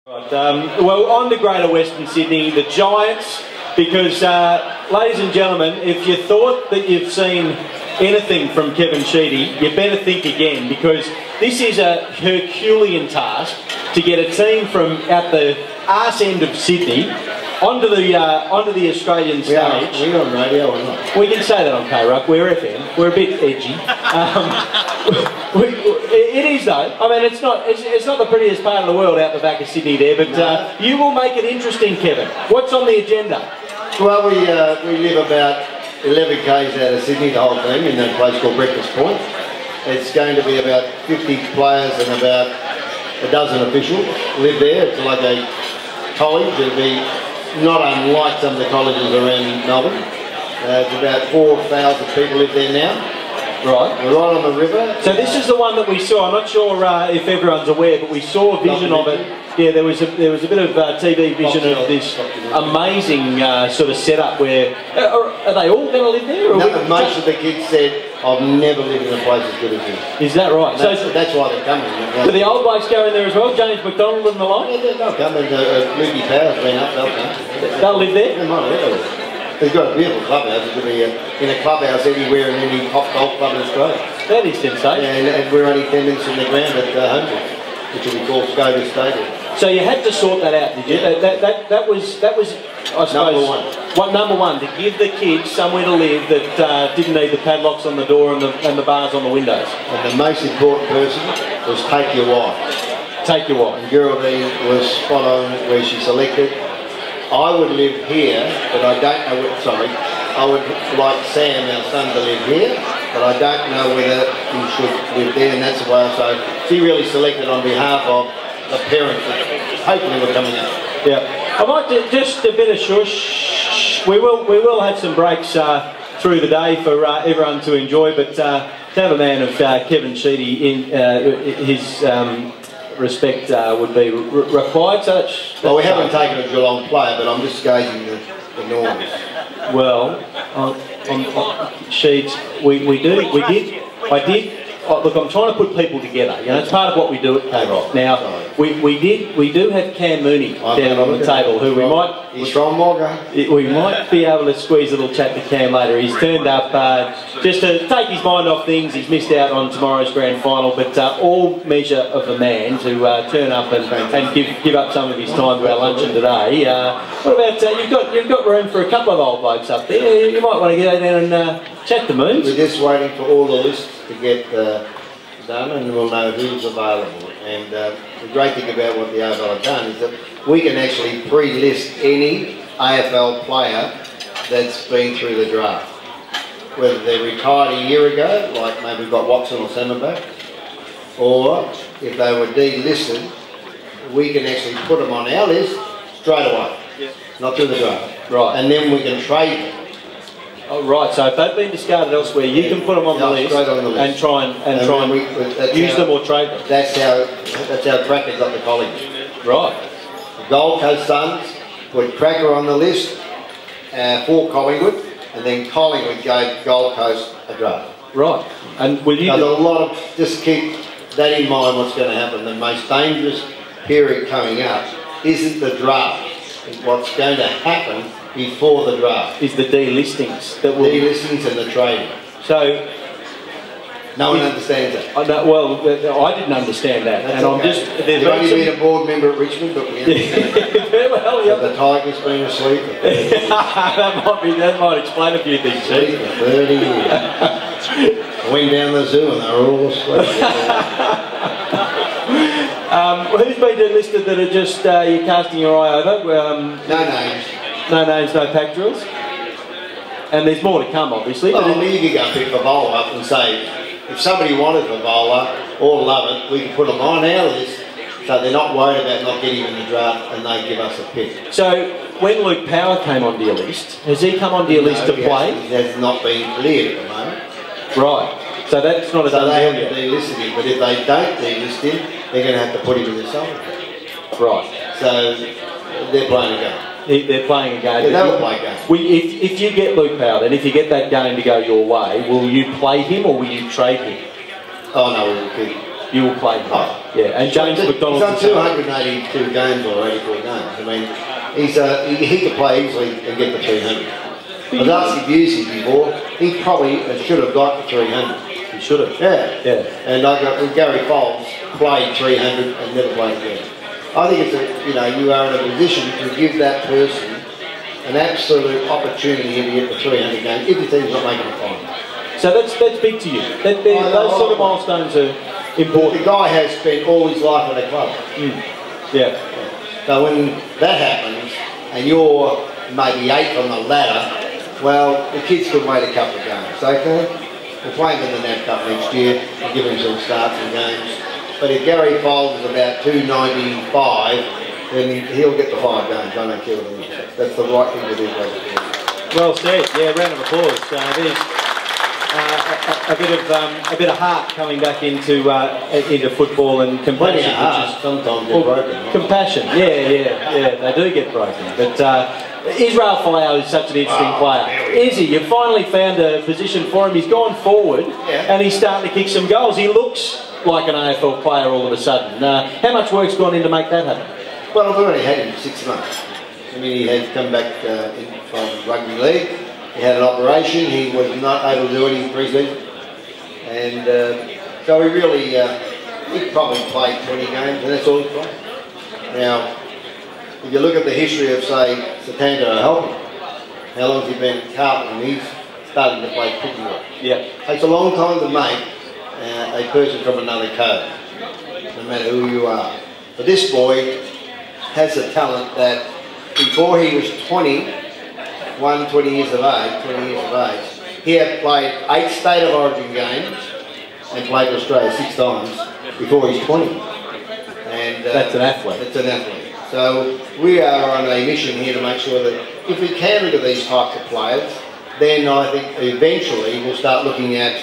Right, well, on to Greater Western Sydney, the Giants, because, ladies and gentlemen, if you thought that you've seen anything from Kevin Sheedy, you better think again, because this is a Herculean task to get a team from at the arse end of Sydney onto the Australian stage. Are we on radio or not? We can say that on K-Ruck, we're FM, we're a bit edgy. It is though. I mean, it's not the prettiest part of the world out the back of Sydney there, but no. You will make it interesting, Kevin. What's on the agenda? Well, we live about 11 k's out of Sydney, the whole team, in a place called Breakfast Point. It's going to be about 50 players and about a dozen officials live there. It's like a college. It'll be not unlike some of the colleges around Melbourne. It's about 4,000 people live there now. Right. We're right on the river. So this is the one that we saw. I'm not sure if everyone's aware, but we saw a vision of it. Yeah, there was a bit of TV vision of this amazing sort of setup where are they all going to live there? Or no, most of the kids said, "I've never lived in a place as good as this." Is that right? That's why they're coming. Do the old blokes go in there as well? James McDonald and the like? Yeah, they'll come. Lukey Power's been up. They'll come. They'll live there. They might live. They've got a beautiful clubhouse. It could be in a clubhouse anywhere in any top golf club in Australia. That is sensational. Yeah, and we're only 10 minutes from the ground at Holmes, which will be called Scobie Stadium. So you had to sort that out, did you? Yeah. That was I suppose number one. What number one, to give the kids somewhere to live that didn't need the padlocks on the door and the bars on the windows. And the most important person was take your wife. Take your wife. And Geraldine was spot on where she selected. I would live here, but I don't know what, sorry, I would like Sam, our son, to live here, but I don't know whether he should live there, and that's the way. So she really selected on behalf of the parents that hopefully were coming up. Yeah. I might just a bit of shush. We will have some breaks through the day for everyone to enjoy, but to have a man of Kevin Sheedy in his respect would be required. So well, we haven't taken a Geelong player, but I'm just gauging the norms. Well, Sheeds, I did. Oh, look, I'm trying to put people together. You know, it's part of what we do at K-Rock. Now, we do have Cam Mooney down on the table, who we might. He's from Morgan. We might be able to squeeze a little chat to Cam later. He's turned up just to take his mind off things. He's missed out on tomorrow's grand final, but all measure of a man to turn up and give up some of his time to our luncheon today. What about you've got room for a couple of old blokes up there? You might want to go down and chat to Moons. We're just waiting for all the lists to get done, and we'll know who's available. And the great thing about what the AFL have done is that we can actually pre-list any AFL player that's been through the draft. Whether they retired a year ago, like maybe we've got Watson or Sandberg, or if they were delisted, we can actually put them on our list straight away, not through the draft. Right. And then we can trade them. Oh, right, so if they've been discarded elsewhere, you can put them on the list and try and use them or trade them. That's how Cracker got the college. Right. The Gold Coast Suns put Cracker on the list for Collingwood, and then Collingwood gave Gold Coast a draft. Right. And will you? There's a lot of, just keep that in mind. What's going to happen? The most dangerous period coming up isn't the draft. What's going to happen before the draft is the delistings that will delistings and the trading. So no one understands that. Well, I didn't understand that. That's and okay. I'm just You've only been a board member at Richmond, but we understand. Well, yeah. The Tigers been asleep. that might explain a few things. Asleep for 30 years. I went down the zoo and they were all asleep. Who's been delisted that are just you're casting your eye over? No names. No names, no pack drills. And there's more to come, obviously. Well, I mean, you could go pick Favola up and say, if somebody wanted Favola or love it, we can put them on our list, so they're not worried about not getting in the draft and they give us a pick. So when Luke Power came onto your list, has he come onto your list to play? He has not been cleared at the moment. Right. So that's not a so done they deal haven't yet. delisted him, but if they don't delist him, they're going to have to put him in the summer. Right. So they're playing a game. They're playing a game. Yeah, they will play a game. If you get Luke Power, then if you get that game to go your way, will you play him or will you trade him? Oh no, we will keep him. You will play him. Oh, Yeah, and James McDonald. He's done 282 games or 84 games. I mean, he could play easily and get the 300. I've asked him years before. He probably should have got the 300. He should have. Yeah. And I got Gary Foles played 300 and never played again. I think it's you are in a position to give that person an absolute opportunity to get the 300 games if the team's not making a final. So that's big to you. Those sort of milestones are important. The guy has spent all his life at a club. Yeah. So when that happens and you're maybe 8th on the ladder, well, the kids could wait a couple of games. Okay, we're playing in the NAB Cup next year. We'll give him some starts and games. But if Gary Foles is about 295, then he'll get the 5 games. I don't care what it is. That's the right thing to do. Well said. Yeah, round of applause. There's a bit of heart coming back into football and compassion. Sometimes they're broken. Compassion. Yeah. They do get broken. But Israel Folau is such an interesting player. Izzy, you finally found a position for him. He's gone forward and he's starting to kick some goals. He looks like an AFL player all of a sudden. How much work's gone in to make that happen? Well, I've already had him 6 months. I mean, he had come back from rugby league. He had an operation. He was not able to do any pre-season. And so he really, he probably played 20 games and that's all he played. Now, if you look at the history of, say, Satanta Helping, how long has he been at Carlton? He's starting to play pretty well. Yeah. It takes a long time to make a person from another code, no matter who you are. But this boy has a talent that before he was 20 years of age, he had played 8 State of Origin games and played for Australia 6 times before he's 20. And that's an athlete. That's an athlete. So we are on a mission here to make sure that if we can look at these types of players, then I think eventually we'll start looking at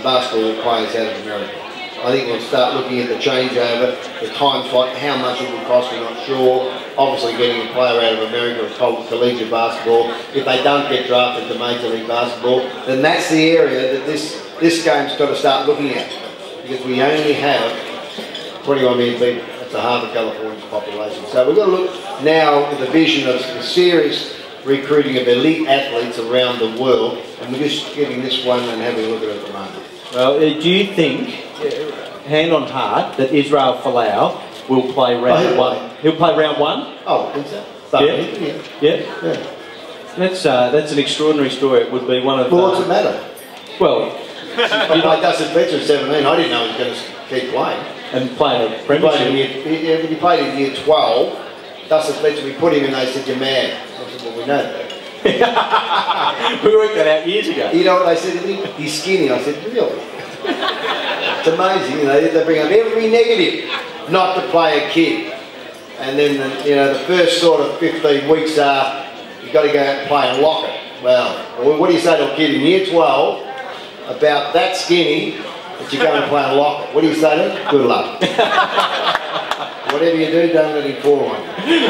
basketball players out of America. I think we'll start looking at the changeover, the time slot, how much it will cost, we're not sure. Obviously getting a player out of America of collegiate basketball, if they don't get drafted to Major League Basketball, then that's the area that this game's got to start looking at. Because we only have 21 million people. That's half of California's population. So we've got to look now at the vision of some serious recruiting of elite athletes around the world, and we're just getting this one and having a look at it at the moment. Well, do you think, hand on heart, that Israel Folau will play round 1? He'll play round 1? Oh, I think so. Yeah. That's an extraordinary story. It would be one of. Well, what's the matter? Well, you know, Dustin Fletcher at 17. I didn't know he was going to keep playing. And playing a premiership. He played in year 12. Dustin Fletcher, we put him in, they said, "You're mad." I said, "Well, we know that." We worked that out years ago. You know what they said to me? He's skinny. I said, "Really?" It's amazing, you know, they bring up every negative not to play a kid. And then, the first sort of 15 weeks are, you've got to go out and play a locker. Well, what do you say to a kid in year 12 about that skinny that you're going to play a locker? What do you say to him? Good luck. Whatever you do, don't let him fall on you.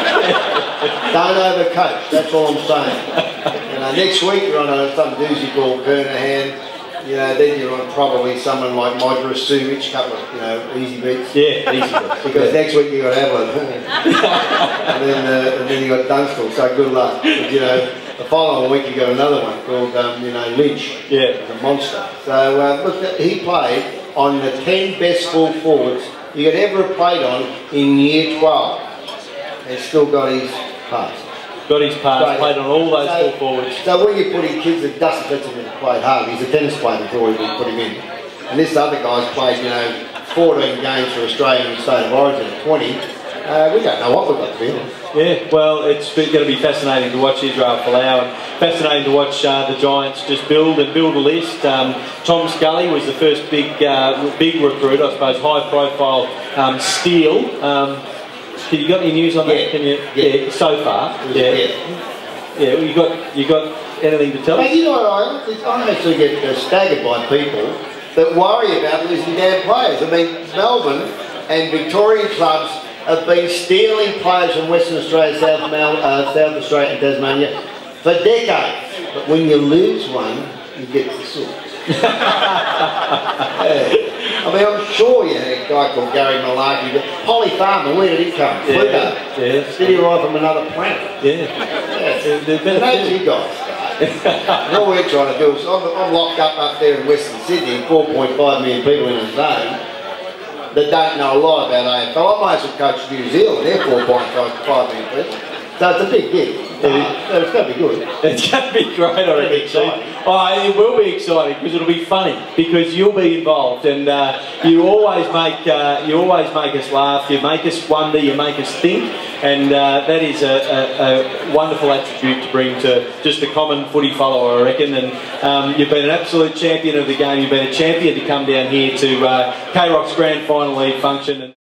Don't overcoach, that's all I'm saying. Next week you're on some doozy called Kernahan. Then you're on probably someone like Modra Suvic, couple of, easy beats. Yeah, easy beats. Because next week you got Avalon. and then you got Dunstall, so good luck. But, the following week you got another one called, Lynch. Yeah. The monster. So, look, he played on the 10 best full forwards you could ever have played on in year 12. And still got his pass. Got his pass, played on all those full forwards. So when you put in kids that Dustin Fletcher played hard, he's a tennis player before we put him in. And this other guy's played, 14 games for Australia in State of Origin at 20. We don't know what we've got to be honest. Yeah, well, it's going to be fascinating to watch Israel Folau and fascinating to watch the Giants just build a list. Tom Scully was the first big recruit, I suppose, high-profile steal. You got any news on that? Yeah. Can you? Yeah. So far. Yeah. You got anything to tell us? Hey, I actually get staggered by people that worry about losing damn players. I mean, Melbourne and Victorian clubs have been stealing players from Western Australia, South Australia and Tasmania for decades. But when you lose one, you get the sort. I mean, I'm sure you had a guy called Gary Malarkey, but Polly Farmer, where did he come? Pluto. Yeah. Did he arrive from another planet? Yeah. And that's you guys. And all we're trying to do is, I'm locked up there in Western Sydney, 4.5 million people in a zone that don't know a lot about AFL. I might as well coach New Zealand, they're 4.5 million people. So it's a big gig. So it's going to be good. It's going to be great, I reckon. Oh, it will be exciting because it'll be funny because you'll be involved and you always make us laugh. You make us wonder. You make us think, and that is a wonderful attribute to bring to just a common footy follower, I reckon. And you've been an absolute champion of the game. You've been a champion to come down here to K-Rock's Grand Final League function.